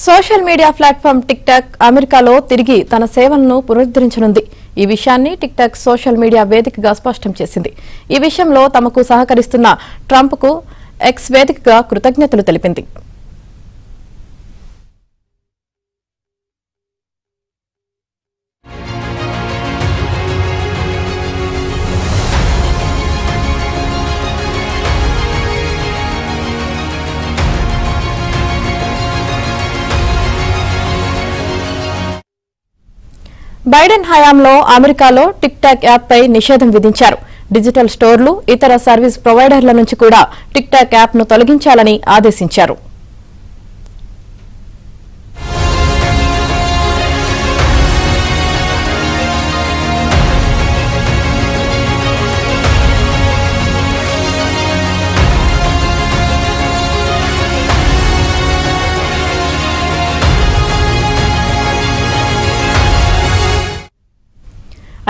Social media platform tick talk అమెరికాలో తిరిగి తన సేవలను పునరుద్ధరించనుంది. ఈ విషయాన్ని టిక్ టాక్ సోషల్ మీడియా వేదికగా స్పష్టం చేసింది. ఈ విషయంలో తమకు సహకరిస్తున్న ట్రంప్ కు ఎక్స్ వేదికగా కృతజ్ఞతలు తెలిపింది. బైడెన్ హయాంలో అమెరికాలో టిక్ టాక్ యాప్ పై నిషేధం విధించారు. డిజిటల్ స్టోర్లు, ఇతర సర్వీస్ ప్రొవైడర్ల నుంచి కూడా టిక్ టాక్ యాప్ ను తొలగించాలని ఆదేశించారు.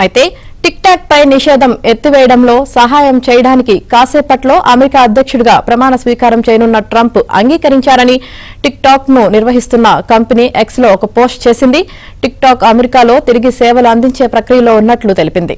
అయితే టిక్ టాక్ పై నిషేధం ఎత్తివేయడంలో సహాయం చేయడానికి కాసేపట్లో అమెరికా అధ్యక్షుడిగా ప్రమాణ స్వీకారం చేయనున్న ట్రంప్ అంగీకరించారని టిక్ టాక్ ను నిర్వహిస్తున్న కంపెనీ ఎక్స్ లో ఒక పోస్ట్ చేసింది. టిక్ టాక్ అమెరికాలో తిరిగి సేవలు అందించే ప్రక్రియలో ఉన్నట్లు తెలిపింది.